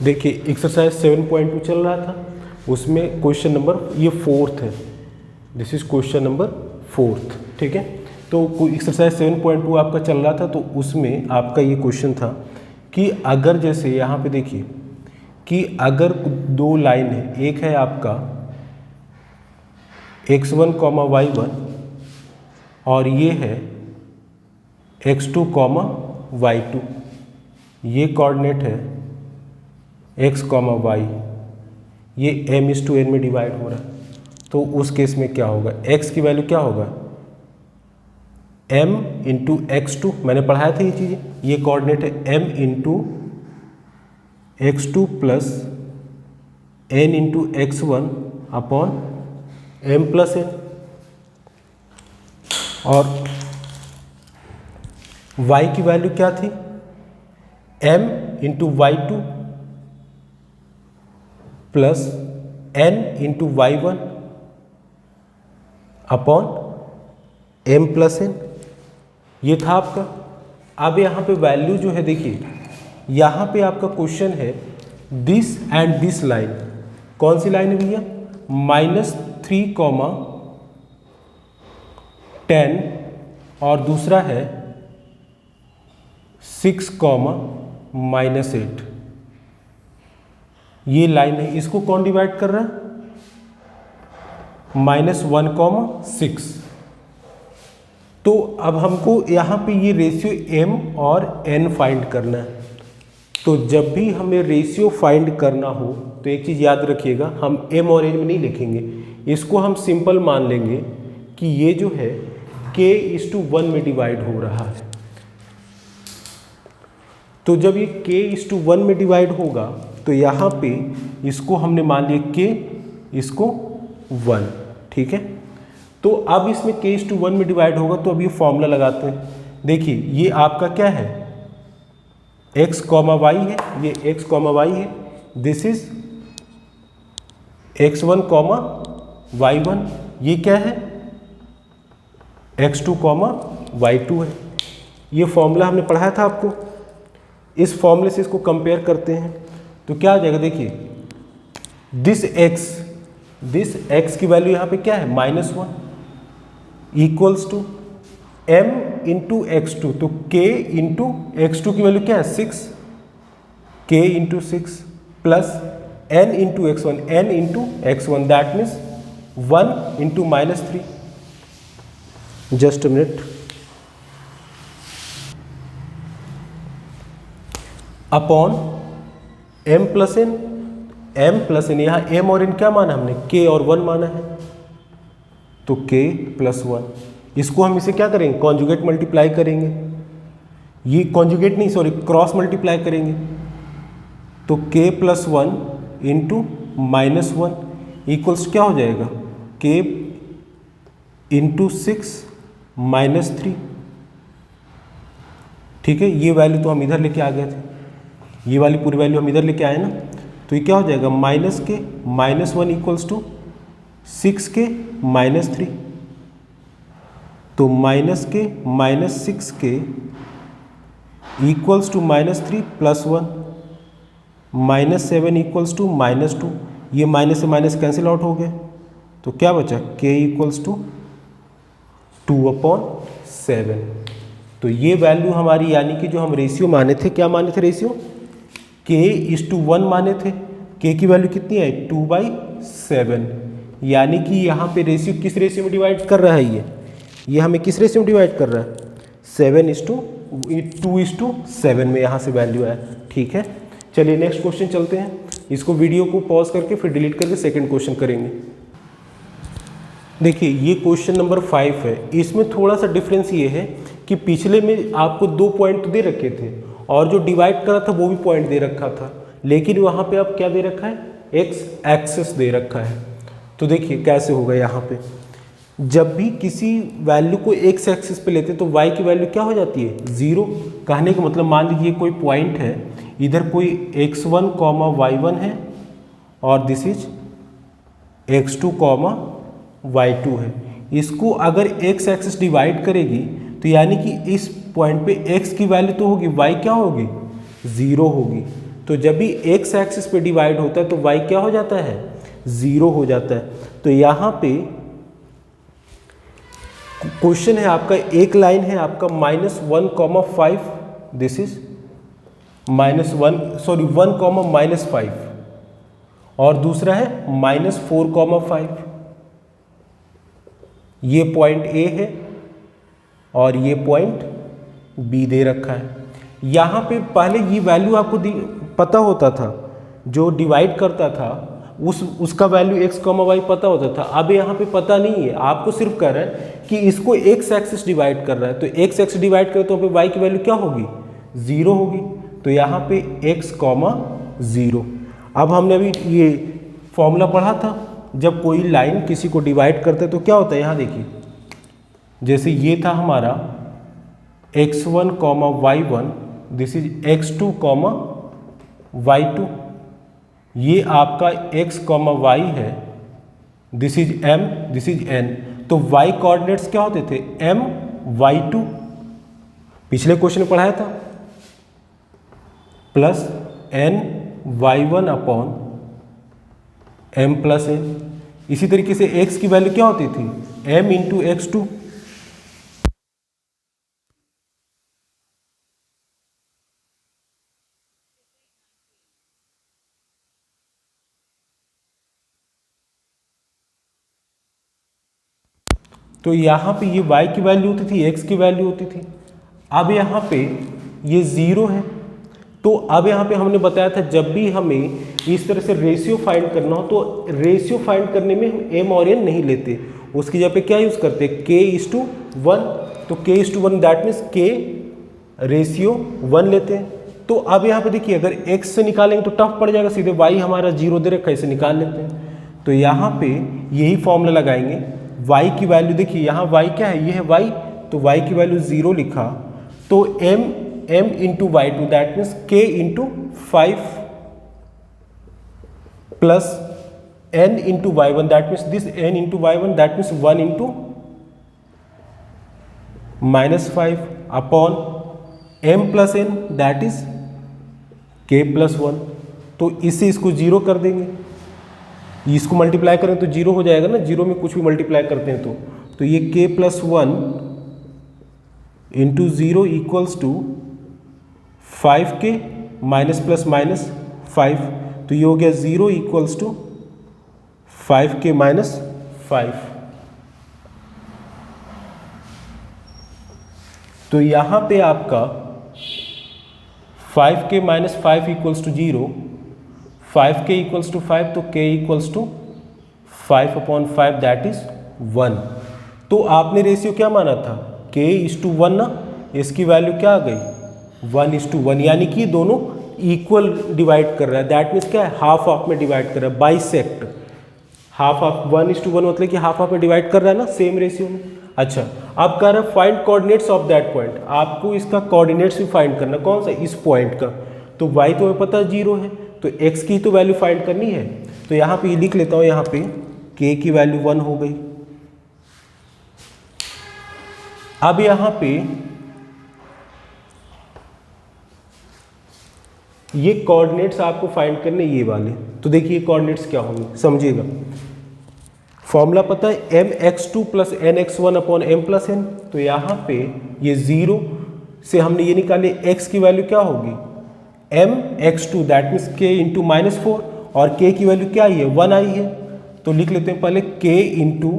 देखिए एक्सरसाइज 7.2 चल रहा था, उसमें क्वेश्चन नंबर ये 4th है, this is question number 4th, ठीक है। तो एक्सरसाइज 7.2 आपका चल रहा था, तो उसमें आपका ये क्वेश्चन था कि अगर जैसे यहाँ पे देखिए कि अगर दो लाइन है, एक है आपका x1, y1 और ये है x2, y2, ये कोऑर्डिनेट है x, y, ये m/n में डिवाइड हो रहा है, तो उस केस में क्या होगा, x की वैल्यू क्या होगा m इंटू x2, मैंने पढ़ाया था ये चीज़ें, ये कोऑर्डिनेट है m into x2 plus n into x1 upon m plus n, और y की वैल्यू क्या थी m into y2 plus n into y1 upon m plus n, ये था आपका। अब यहाँ पे वैल्यू जो है देखिए, यहाँ पे आपका क्वेश्चन है दिस एंड दिस लाइन, कौन सी लाइन है भैया, -3, 10 और दूसरा है 6, -8, ये लाइन है, इसको कौन डिवाइड कर रहा है, -1, 6। तो अब हमको यहाँ पे ये रेशियो m और n फाइंड करना है। तो जब भी हमें रेशियो फाइंड करना हो तो एक चीज़ याद रखिएगा, हम m और n में नहीं लिखेंगे, इसको हम सिंपल मान लेंगे कि ये जो है k/1 में डिवाइड हो रहा है। तो जब ये k/1 में डिवाइड होगा तो यहाँ पे इसको हमने मान लिया k, इसको 1, ठीक है। तो अब इसमें k/1 में डिवाइड होगा, तो अब ये फॉर्मूला लगाते हैं। देखिए ये आपका क्या है, x, y है, ये x, y है, दिस इज x1, y1, ये क्या है x2, y2 है। ये फॉर्मूला हमने पढ़ाया था आपको, इस फॉर्मूले से इसको कंपेयर करते हैं तो क्या आ जाएगा, देखिए दिस x की वैल्यू यहाँ पे क्या है -1 equals to m into x2, तो k इंटू x2 की वैल्यू क्या है 6, k into 6 plus n into x1, n into x1, that means 1 into -3, just a minute, upon m plus n, यहाँ m और n क्या माना हमने, k और 1 माना है, तो k प्लस 1, इसको हम इसे क्या करेंगे, कॉन्जुगेट मल्टीप्लाई करेंगे, ये कॉन्जुगेट नहीं सॉरी क्रॉस मल्टीप्लाई करेंगे, तो k प्लस 1 इंटू -1 इक्वल्स क्या हो जाएगा, k इंटू 6 -3, ठीक है। ये वैल्यू तो हम इधर लेके आ गए थे, ये वाली पूरी वैल्यू हम इधर लेके आए ना, तो ये क्या हो जाएगा -k -1 इक्वल्स टू 6k -3, तो -k -6k equals to -3 plus 1, -7 equals to -2, ये माइनस से माइनस कैंसिल आउट हो गया, तो क्या बचा k इक्वल्स टू 2/7। तो ये वैल्यू हमारी, यानी कि जो हम रेशियो माने थे, क्या माने थे रेशियो, k/1 माने थे, k की वैल्यू कितनी है 2/7, यानी कि यहाँ पे रेशियो किस रेशियो में डिवाइड कर रहा है, ये हमें किस रेशियो में डिवाइड कर रहा है 2:7 में, यहाँ से वैल्यू आया, ठीक है। चलिए नेक्स्ट क्वेश्चन चलते हैं, इसको वीडियो को पॉज करके फिर डिलीट करके सेकंड क्वेश्चन करेंगे। देखिए ये क्वेश्चन नंबर 5 है, इसमें थोड़ा सा डिफरेंस ये है कि पिछले में आपको 2 पॉइंट दे रखे थे और जो डिवाइड करा था वो भी पॉइंट दे रखा था, लेकिन वहाँ पे अब क्या दे रखा है, एक्स एक्सिस दे रखा है। तो देखिए कैसे होगा, यहाँ पे जब भी किसी वैल्यू को एक्स एक्सिस पे लेते तो y की वैल्यू क्या हो जाती है 0। कहने का मतलब मान लीजिए कोई पॉइंट है, इधर कोई x1, y1 है और दिस इज x2, y2 है। इसको अगर x एक्सिस डिवाइड करेगी तो यानी कि इस पॉइंट पे x की वैल्यू तो होगी, y क्या होगी 0 होगी। तो जब भी एक्स एक्सिस पे डिवाइड होता है तो वाई क्या हो जाता है, 0 हो जाता है। तो यहाँ पे क्वेश्चन है आपका, एक लाइन है आपका -1,5, दिस इज -1,5 और दूसरा है -4,5। ये पॉइंट ए है और ये पॉइंट बी दे रखा है। यहाँ पे पहले ये वैल्यू आपको पता होता था, जो डिवाइड करता था उसका वैल्यू x, y पता होता था। अब यहाँ पे पता नहीं है, आपको सिर्फ कह रहा है कि इसको x एक्सिस डिवाइड कर रहा है, तो x एक्सिस डिवाइड करे तो y की वैल्यू क्या होगी, 0 होगी। तो यहाँ पे x, 0। अब हमने अभी ये फॉर्मूला पढ़ा था, जब कोई लाइन किसी को डिवाइड करता है तो क्या होता है, यहाँ देखिए जैसे ये था हमारा x1, y1, this is x2, y2, ये आपका x, y है, this is m, this is n। तो y कोऑर्डिनेट्स क्या होते थे, m, y2, पिछले क्वेश्चन में पढ़ाया था, plus n, y1 upon m plus n। इसी तरीके से x की वैल्यू क्या होती थी, m इंटू x2। तो यहाँ पे ये y की वैल्यू होती थी, x की वैल्यू होती थी। अब यहाँ पे ये 0 है, तो अब यहाँ पे हमने बताया था जब भी हमें इस तरह से रेशियो फाइंड करना हो तो रेशियो फाइंड करने में हम m और n नहीं लेते, उसकी जगह पे क्या यूज़ करते हैं, k:1। तो k:1 that means k ratio 1 लेते हैं। तो अब यहाँ पे देखिए अगर x से निकालेंगे तो टफ पड़ जाएगा, सीधे y हमारा 0 दे रखा है, इसे निकाल लेते हैं। तो यहाँ पे यही फॉर्मूला लगाएंगे, y की वैल्यू देखिए यहाँ y क्या है, ये है y, तो y की वैल्यू 0 लिखा, तो m into y2 that means k into 5 plus n into y1 that means this n into y1 that means 1 into -5 upon m plus n that is k plus 1। तो इससे इसको 0 कर देंगे, इसको मल्टीप्लाई करें तो 0 हो जाएगा ना, 0 में कुछ भी मल्टीप्लाई करते हैं तो ये k plus 1 into 0 equals to 5k minus plus minus 5, तो ये हो गया 0 इक्वल्स टू 5k माइनस 5। तो यहाँ पे आपका 5k minus 5 equals to 0, 5k equals to 5, तो k equals to 5/5 that is 1। तो आपने रेशियो क्या माना था, k:1 ना, इसकी वैल्यू क्या आ गई, 1:1, यानी कि दोनों इक्वल डिवाइड कर रहा है, दैट मीन्स क्या है, हाफ हाफ में डिवाइड कर रहा है, बाइसेक्ट, हाफ हाफ 1:1 मतलब कि हाफ हाफ में डिवाइड कर रहा है ना, सेम रेशियो में। अच्छा, अब कह रहा है find coordinates of that point, आपको इसका कोऑर्डिनेट्स भी फाइंड करना, कौन सा, इस पॉइंट का। तो y तो हमें पता है 0 है, तो x की तो वैल्यू फाइंड करनी है। तो यहाँ पे लिख लेता हूँ, यहाँ पे k की वैल्यू 1 हो गई। अब यहाँ पे ये कोऑर्डिनेट्स आपको फाइंड करने ये वाले, तो देखिए कोऑर्डिनेट्स क्या होंगे, समझिएगा। फॉर्मूला पता है mx2 plus nx1 upon m plus n। तो यहाँ पे ये 0 से हमने ये निकाले, x की वैल्यू क्या होगी, mx2 that means k into -4, और k की वैल्यू क्या आई है, 1 आई है। तो लिख लेते हैं पहले k into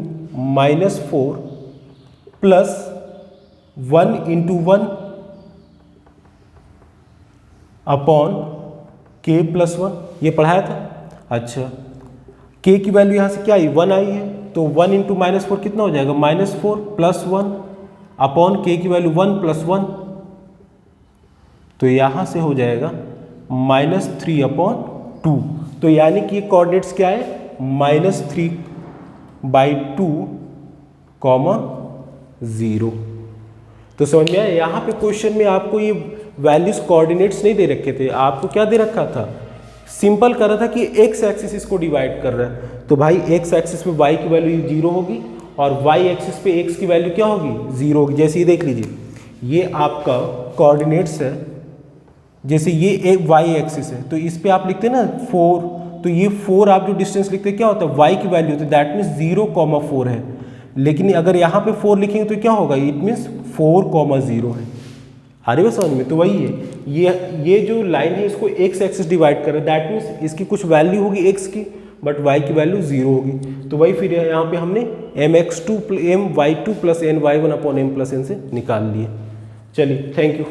-4 plus 1 into 1 upon k plus 1, ये पढ़ाया था। अच्छा, k की वैल्यू यहाँ से क्या आई, 1 आई है, तो 1 इंटू -4 कितना हो जाएगा, -4 प्लस 1 अपॉन k की वैल्यू 1 प्लस 1, तो यहाँ से हो जाएगा -3/2। तो यानी कि कोऑर्डिनेट्स क्या है, -3/2, 0। तो समझ में आया। यहाँ पे क्वेश्चन में आपको ये वैल्यूज कोऑर्डिनेट्स नहीं दे रखे थे, आपको क्या दे रखा था, सिंपल कर रहा था कि x एक्सिस इसको डिवाइड कर रहा है, तो भाई x एक्सिस पे y की वैल्यू 0 होगी और y एक्सिस पे x की वैल्यू क्या होगी, 0 होगी। जैसे ये देख लीजिए, ये आपका कोऑर्डिनेट्स है जैसे ये एक वाई एक्सिस है तो इस पे आप लिखते हैं ना 4, तो ये 4 आप जो डिस्टेंस लिखते हैं क्या होता है, वाई की वैल्यू होती है, दैट मीन्स 0,4 है। लेकिन अगर यहाँ पे 4 लिखेंगे तो क्या होगा, इट मीन्स 4,0 है। आ रही है समझ में? तो वही है, ये जो लाइन है इसको x एक्सिस डिवाइड कर रहा है, दैट मीन्स इसकी कुछ वैल्यू होगी x की, बट y की वैल्यू 0 होगी। तो वही फिर यहाँ पे हमने my2 + my2 + ny1/m + n से निकाल लिए। चलिए, थैंक यू।